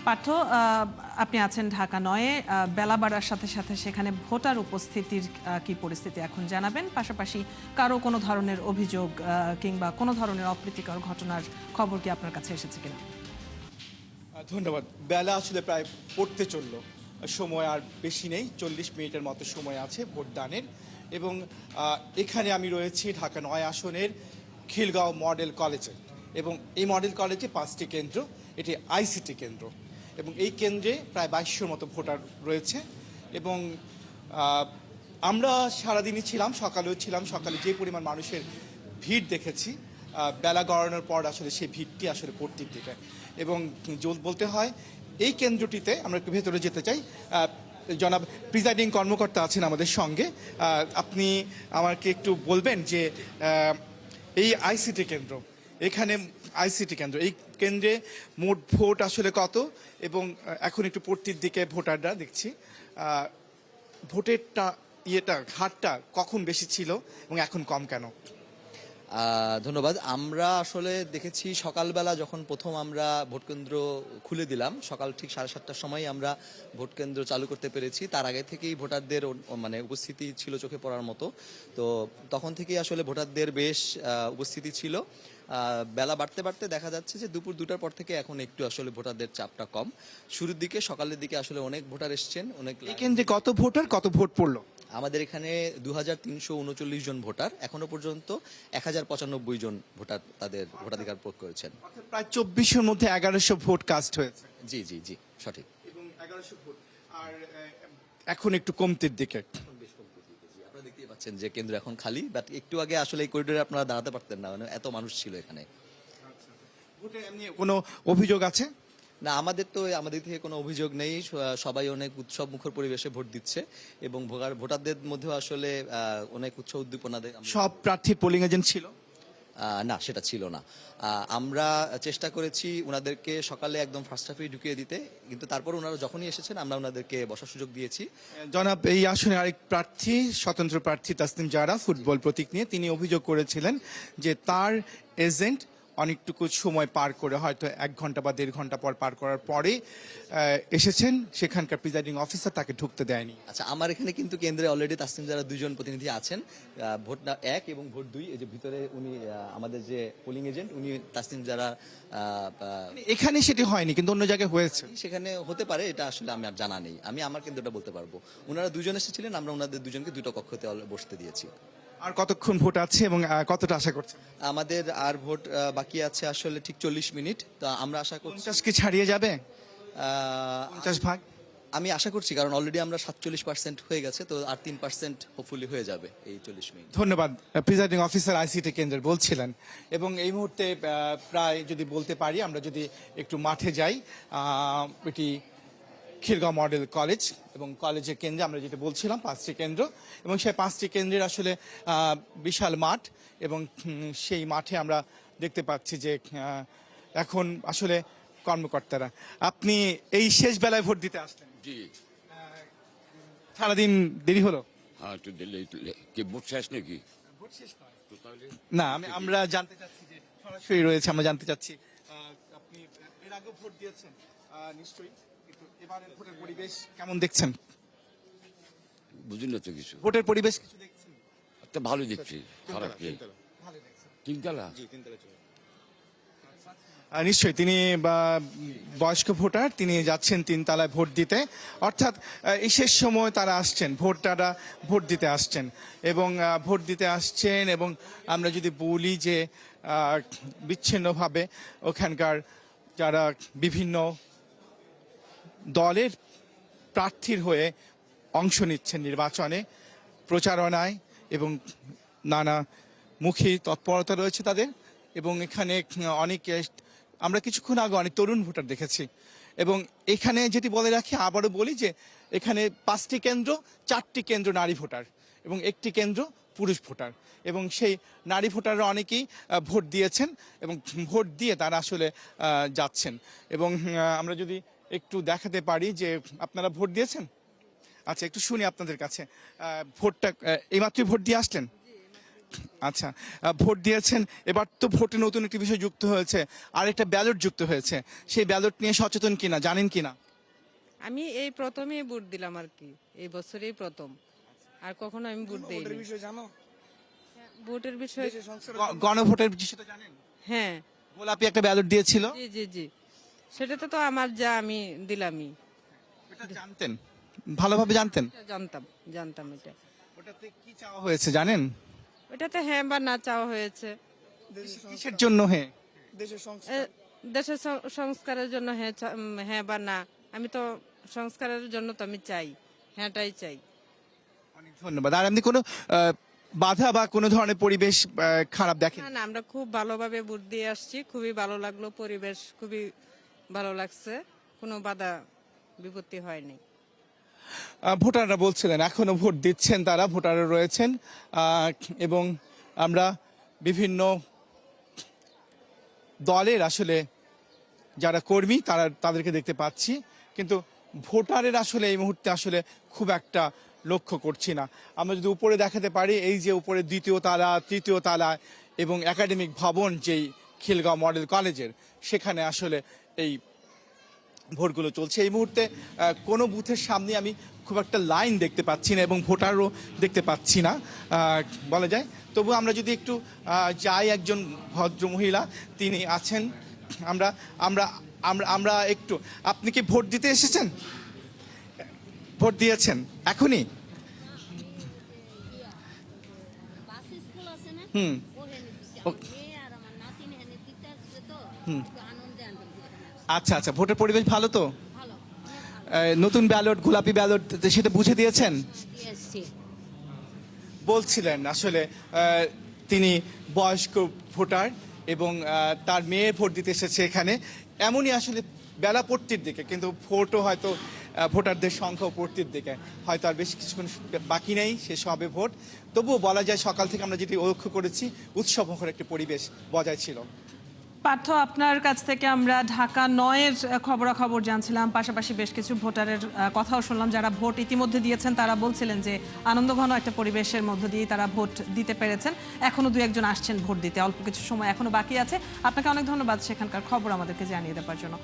পার্থ, আপনি আছেন ঢাকা ৯-এ। বেলা বাড়ার সাথে সাথে সেখানে ভোটার উপস্থিতির কি পরিস্থিতি এখন জানাবেন, পাশাপাশি কারো কোনো ধরনের অভিযোগ কিংবা কোনো ধরনের অপ্রীতিকর ঘটনার খবর কি আপনার কাছে এসেছে কিনা? ধন্যবাদ। বেলা আসলে প্রায় পড়তে চললো, সময় আর বেশি নেই, 40 মিনিটের মতো সময় আছে ভোটদানের। এবং এখানে আমি রয়েছি ঢাকা ৯ আসনের খিলগাঁও মডেল কলেজে। এবং এই মডেল কলেজে 5টি কেন্দ্র, এটি আইসিটি কেন্দ্র। এবং এই কেন্দ্রে প্রায় 2200 মতো ভোটার রয়েছে। এবং আমরা সারাদিনই ছিলাম, সকালেও ছিলাম। সকালে যে পরিমাণ মানুষের ভিড় দেখেছি, বেলা গড়ানোর পর আসলে সেই ভিড়টি আসলে পড়তির দিকে। এবং বলতে হয় এই কেন্দ্রটিতে আমরা একটু ভেতরে যেতে চাই। জনাব প্রিজাইডিং কর্মকর্তা আছেন আমাদের সঙ্গে। আপনি আমাকে একটু বলবেন যে এই আইসিটি কেন্দ্র, এখানে আইসিটি কেন্দ্র, এই কেন্দ্রে মোট ভোট আসলে কত? এবং এখন একটু পড়তির দিকে ভোটাররা দেখছি, ভোটেরটা হারটা কখন বেশি ছিল এবং এখন কম কেন? ধন্যবাদ। আমরা আসলে দেখেছি সকালবেলা যখন প্রথম আমরা ভোটকেন্দ্র খুলে দিলাম, সকাল ঠিক 7:30টার সময় আমরা ভোটকেন্দ্র চালু করতে পেরেছি। তার আগে থেকেই ভোটারদের মানে উপস্থিতি ছিল চোখে পড়ার মতো। তো তখন থেকেই আসলে ভোটারদের বেশ উপস্থিতি ছিল। বেলা বাড়তে বাড়তে দেখা যাচ্ছে যে দুপুর 2টার পর থেকে এখন একটু আসলে ভোটারদের চাপটা কম। শুরুর দিকে সকালের দিকে আসলে অনেক ভোটার এসছেন। এই কেন্দ্রে কত ভোটার, কত ভোট পড়লো? আমাদের এখানে 2339 জন ভোটার, এখনো পর্যন্ত 1095 জন ভোটার তাদের ভোটাধিকার প্রয়োগ করেছেন। প্রায় 2400-এর মধ্যে 1100 ভোট কাস্ট হয়েছে। জি জি জি, সঠিক। এবং 1100 ভোট, আর এখন একটু কমতির দিকে। আপনারা দেখতেই পাচ্ছেন যে কেন্দ্র এখন খালি, বাট একটু আগে আসলে এই করিডোরে আপনারা দাঁড়াতে পারতেন না, মানে এত মানুষ ছিল এখানে। ভোটে এমনি কোনো অভিযোগ আছে? না, আমাদের থেকে কোনো অভিযোগ নেই। সবাই অনেক উৎসব মুখর পরিবেশে ভোট দিচ্ছে এবং ভোটারদের মধ্যেও আসলে অনেক উৎসাহ উদ্দীপনা। সব প্রার্থী পোলিং এজেন্ট ছিল? না, সেটা ছিল না। আমরা চেষ্টা করেছি ওনাদেরকে সকালে একদম ফার্স্ট হাফেই ঢুকিয়ে দিতে, কিন্তু তারপর ওনারা যখনই এসেছেন আমরা ওনাদেরকে বসার সুযোগ দিয়েছি। জনাব, এই আসনে আরেক প্রার্থী, স্বতন্ত্র প্রার্থী তাসনিম জাহরা, ফুটবল প্রতীক নিয়ে, তিনি অভিযোগ করেছিলেন যে তার এজেন্ট অনেকটুকু সময় পার করে, হয়তো 1 ঘন্টা বা 1.5 ঘন্টা পর পার করার পরে এসেছেন, সেখানকার প্রিজাইডিং অফিসার তাকে ঢুকতে দেয়নি। আচ্ছা, আমার এখানে কিন্তু কেন্দ্রে অলরেডি তাসনিম জাহরা 2 জন প্রতিনিধি আছেন, ভোট 1 এবং ভোট 2। এই যে ভিতরে উনি আমাদের যে পোলিং এজেন্ট, উনি তাসনিম জাহরা। এখানে সেটি হয়নি, কিন্তু অন্য জায়গায় হয়েছে। সেখানে হতে পারে, এটা আসলে আমার জানা নেই। আমি আমার কেন্দ্রটা বলতে পারবো। ওনারা 2 জন এসেছিলেন, আমরা ওনাদের 2 জনকে 2টা কক্ষতে বসতে দিয়েছি। আর কতক্ষণ ভোট আছে এবং কতটা আশা করছেন? আমাদের আর ভোট বাকি আছে আসলে ঠিক 40 মিনিট। তো আমরা আশা করছি 50 কি ছাড়িয়ে যাবে? 50 ভাগ আমি আশা করছি, কারণ অলরেডি আমরা 47% হয়ে গেছে, তো আর 3% হোপফুলি হয়ে যাবে এই 40 মিনিট। ধন্যবাদ। প্রিজাইডিং অফিসার আইসিটি কেন্দ্রের বলছিলেন। এবং এই মুহূর্তে প্রায় যদি বলতে পারি, আমরা যদি একটু মাঠে যাই, এটি খিলগাঁও মডেল কলেজ এবং কলেজের কেন্দ্রে আমরা যেটা বলছিলাম 5টি কেন্দ্র, এবং সেই 5টি কেন্দ্রের আসলে বিশাল মাঠ। এবং সেই মাঠে আমরা দেখতে পাচ্ছি যে এখন আসলে কর্মকর্তারা, আপনি এই শেষ বেলায় ভোট দিতে আসলেন? জি। সারাদিন দেরি হলো? হ্যাঁ, একটু দিলে কি ভোট শেষ নাকি? ভোট শেষ না, আমরা জানতে চাচ্ছি যে সরাসরি রয়েছে, আমরা জানতে চাচ্ছি আপনি এর আগে ভোট দিয়েছেন নিশ্চয়ই, কিন্তু এবারের ভোটের পরিবেশ কেমন দেখছেন? বুঝুন না তো কিছু। ভোটের পরিবেশ কিছু দেখছেন? একটা ভালো দেখছি, খারাপ কি? ভালো দেখছেন? তিনতলা? নিশ্চয়ই তিনি বয়স্ক ভোটার, তিনি যাচ্ছেন 3 তলায় ভোট দিতে। অর্থাৎ এই শেষ সময় তারা আসছেন, ভোটাররা ভোট দিতে আসছেন এবং ভোট দিতে আসছেন। এবং আমরা যদি বলি যে বিচ্ছিন্নভাবে ওখানকার যারা বিভিন্ন দলের প্রার্থীর হয়ে অংশ নিচ্ছেন নির্বাচনে, প্রচারণায় এবং নানা মুখী তৎপরতা রয়েছে তাদের। এবং এখানে অনেক, আমরা কিছুক্ষণ আগে অনেক তরুণ ভোটার দেখেছি। এবং এখানে যেটি বলে রাখি, আবারও বলি যে এখানে 5টি কেন্দ্র, 4টি কেন্দ্র নারী ভোটার এবং 1টি কেন্দ্র পুরুষ ভোটার। এবং সেই নারী ভোটাররা অনেকেই ভোট দিয়েছেন এবং ভোট দিয়ে তারা আসলে যাচ্ছেন। এবং আমরা যদি একটু দেখাতে পারি যে আপনারা ভোট দিয়েছেন। আচ্ছা, একটু শুনি আপনাদের কাছে। ভোটটা এইমাত্রই ভোট দিয়ে আসলেন? আচ্ছা, ভোট দিয়েছেন, এবার তো ভোটে নতুন একটি বিষয় যুক্ত হয়েছে, আর একটা ব্যালট যুক্ত হয়েছে, সেই ব্যালট নিয়ে সচেতন কিনা, জানেন কিনা? আমি এই প্রথমেই ভোট দিলাম আর কি, এই বছরেই প্রথম, আর কখনো আমি ভোট দিইনি। ভোটের বিষয়ে গণভোটের বিষয়টা জানেন? হ্যাঁ, গোলাপি একটা ব্যালট দিয়েছিল, জি জি জি, সেটাতে তো আমার যা আমি দিলামই। এটা জানতেন, ভালোভাবে জানতেন? জানতাম জানতাম এটা। ওটাতে কি চাওয়া হয়েছে জানেন? ওটাতে হ্যাঁ বা না চাওয়া হয়েছে। কিসের জন্য? হ্যাঁ, এ, দেশের সংস্কারের জন্য হ্যাঁ হ্যাঁ বা না। আমি তো সংস্কারের জন্য তো আমি চাই, হ্যাঁটাই চাই। অনেক ধন্যবাদ। আর আপনি কোনো বাধা বা কোনো ধরনের পরিবেশ খারাপ দেখেন? না না, আমরা খুব ভালোভাবে ভোট দিয়ে আসছি, খুবই ভালো লাগলো, পরিবেশ খুবই ভালো লাগছে, কোনো বাধা বিপত্তি হয়নি। ভোটাররা বলছিলেন এখনো ভোট দিচ্ছেন, তারা ভোটাররা রয়েছেন, এবং আমরা বিভিন্ন দলের আসলে যারা কর্মী তাদেরকে দেখতে পাচ্ছি, কিন্তু ভোটারের আসলে এই মুহূর্তে আসলে খুব একটা লক্ষ্য করছি না। আমরা যদি উপরে দেখাতে পারি, এই যে উপরে দ্বিতীয় তালা, তৃতীয় তালা এবং একাডেমিক ভবন যেই খিলগাঁও মডেল কলেজের, সেখানে আসলে এই ভোটগুলো চলছে। এই মুহূর্তে কোনো বুথের সামনে আমি খুব একটা লাইন দেখতে পাচ্ছি না এবং ভোটারও দেখতে পাচ্ছি না বলা যায়। তবু আমরা যদি একটু যাই, একজন ভদ্র মহিলা তিনি আছেন, আমরা আমরা আমরা আমরা একটু, আপনি কি ভোট দিতে এসেছেন? ভোট দিয়েছেন এখনই? বাস স্কুল আছে না? হুম। ওখানে দিছি। ও- আমার মেয়ে আর আমার নাতিন এখানে দিতে আসছে তো, একটু আনন্দে আনন্দে আচ্ছা আচ্ছা, ভোটের পরিবেশ ভালো তো? ভালো, অনেক ভালো নতুন ব্যালট, গোলাপি ব্যালট, সেটা বুঝে দিয়েছেন? দিয়ে এসছি। বলছিলেন আসলে তিনি বয়স্ক ভোটার এবং তার মেয়ে ভোট দিতে এসেছে এখানে। এমনই আসলে বেলা পড়তির দিকে, কিন্তু ভোটও হয়তো ভোটারদের সংখ্যাও পড়তির দিকে, হয়তো আর বেশ কিছুক্ষণ বাকি নেই, শেষ হবে ভোট। তবুও বলা যায় সকাল থেকে আমরা যেটি লক্ষ্য করেছি, উৎসবমুখর একটি পরিবেশ বজায় ছিল। পার্থ, আপনার কাছ থেকে আমরা ঢাকা ৯-এর খবরাখবর জানছিলাম, পাশাপাশি বেশ কিছু ভোটারের কথাও শুনলাম যারা ভোট ইতিমধ্যে দিয়েছেন। তারা বলছিলেন যে আনন্দঘন একটা পরিবেশের মধ্য দিয়েই তারা ভোট দিতে পেরেছেন। এখনো দু একজন আসছেন ভোট দিতে, অল্প কিছু সময় এখনো বাকি আছে। আপনাকে অনেক ধন্যবাদ সেখানকার খবর আমাদেরকে জানিয়ে দেওয়ার জন্য।